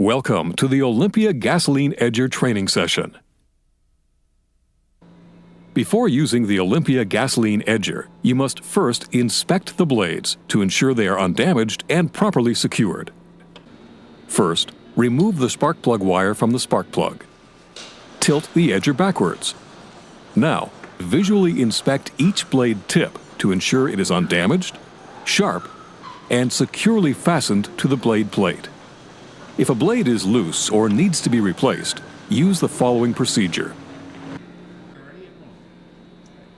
Welcome to the Olympia Gasoline Edger training session. Before using the Olympia Gasoline Edger, you must first inspect the blades to ensure they are undamaged and properly secured. First, remove the spark plug wire from the spark plug. Tilt the edger backwards. Now, visually inspect each blade tip to ensure it is undamaged, sharp, and securely fastened to the blade plate. If a blade is loose or needs to be replaced, use the following procedure.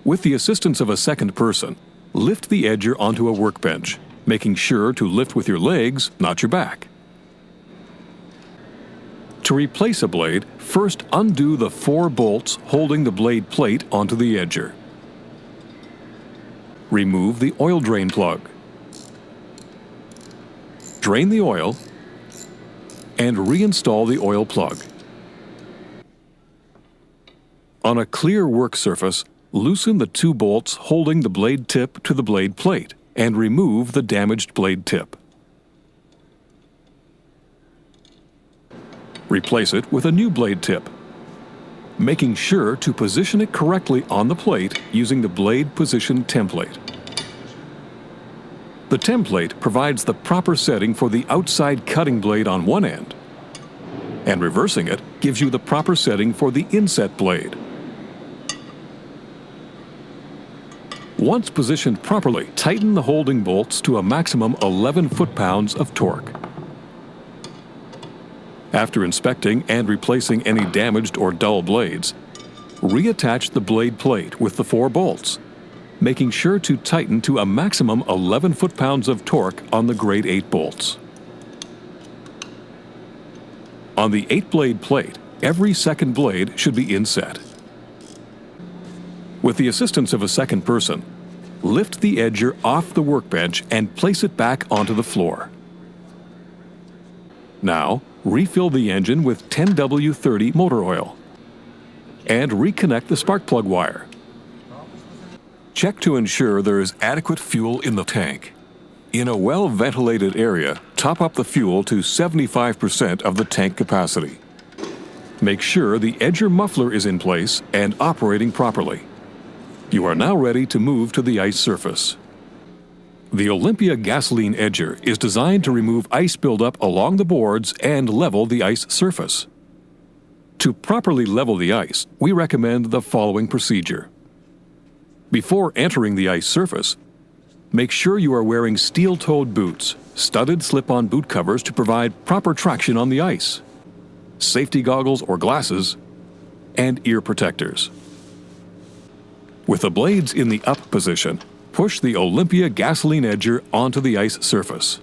With the assistance of a second person, lift the edger onto a workbench, making sure to lift with your legs, not your back. To replace a blade, first undo the 4 bolts holding the blade plate onto the edger. Remove the oil drain plug. Drain the oil and reinstall the oil plug. On a clear work surface, loosen the 2 bolts holding the blade tip to the blade plate and remove the damaged blade tip. Replace it with a new blade tip, making sure to position it correctly on the plate using the blade position template. The template provides the proper setting for the outside cutting blade on one end, and reversing it gives you the proper setting for the inset blade. Once positioned properly, tighten the holding bolts to a maximum 11 foot-pounds of torque. After inspecting and replacing any damaged or dull blades, reattach the blade plate with the 4 bolts, making sure to tighten to a maximum 11 foot-pounds of torque on the grade 8 bolts. On the 8-blade plate, every second blade should be inset. With the assistance of a second person, lift the edger off the workbench and place it back onto the floor. Now, refill the engine with 10W30 motor oil and reconnect the spark plug wire. Check to ensure there is adequate fuel in the tank. In a well-ventilated area, top up the fuel to 75% of the tank capacity. Make sure the edger muffler is in place and operating properly. You are now ready to move to the ice surface. The Olympia Gasoline Edger is designed to remove ice buildup along the boards and level the ice surface. To properly level the ice, we recommend the following procedure. Before entering the ice surface, make sure you are wearing steel-toed boots, studded slip-on boot covers to provide proper traction on the ice, safety goggles or glasses, and ear protectors. With the blades in the up position, push the Olympia Gasoline Edger onto the ice surface.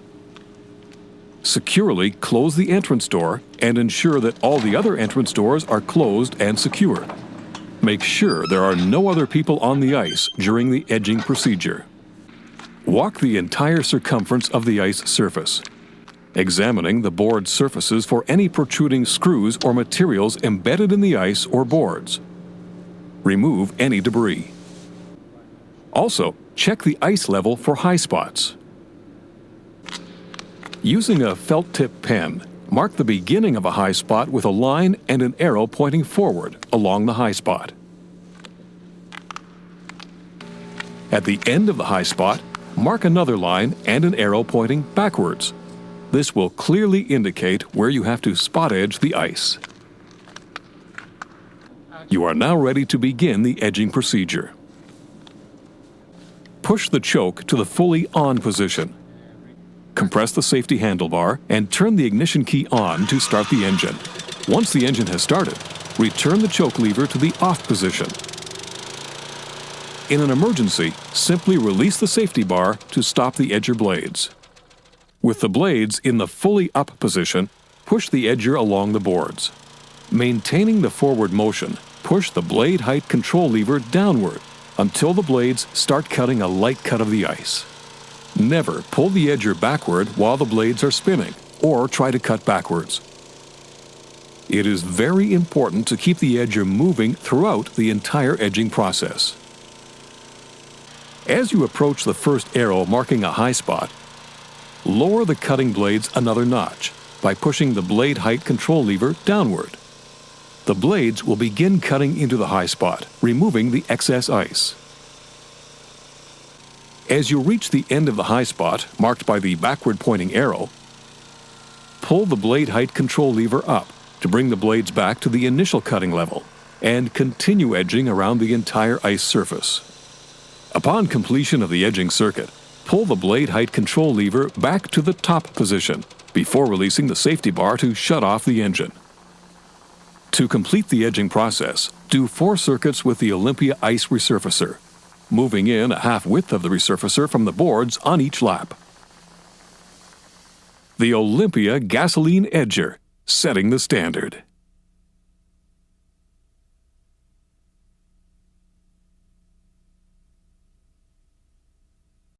Securely close the entrance door and ensure that all the other entrance doors are closed and secured. Make sure there are no other people on the ice during the edging procedure. Walk the entire circumference of the ice surface, examining the board surfaces for any protruding screws or materials embedded in the ice or boards. Remove any debris. Also, check the ice level for high spots. Using a felt tip pen, mark the beginning of a high spot with a line and an arrow pointing forward along the high spot. At the end of the high spot, mark another line and an arrow pointing backwards. This will clearly indicate where you have to spot edge the ice. You are now ready to begin the edging procedure. Push the choke to the fully on position. Compress the safety handlebar and turn the ignition key on to start the engine. Once the engine has started, return the choke lever to the off position. In an emergency, simply release the safety bar to stop the edger blades. With the blades in the fully up position, push the edger along the boards. Maintaining the forward motion, push the blade height control lever downward until the blades start cutting a light cut of the ice. Never pull the edger backward while the blades are spinning, or try to cut backwards. It is very important to keep the edger moving throughout the entire edging process. As you approach the first arrow marking a high spot, lower the cutting blades another notch by pushing the blade height control lever downward. The blades will begin cutting into the high spot, removing the excess ice. As you reach the end of the high spot, marked by the backward-pointing arrow, pull the blade height control lever up to bring the blades back to the initial cutting level and continue edging around the entire ice surface. Upon completion of the edging circuit, pull the blade height control lever back to the top position before releasing the safety bar to shut off the engine. To complete the edging process, do 4 circuits with the Olympia Ice Resurfacer, moving in a half width of the resurfacer from the boards on each lap. The Olympia Gasoline Edger, setting the standard.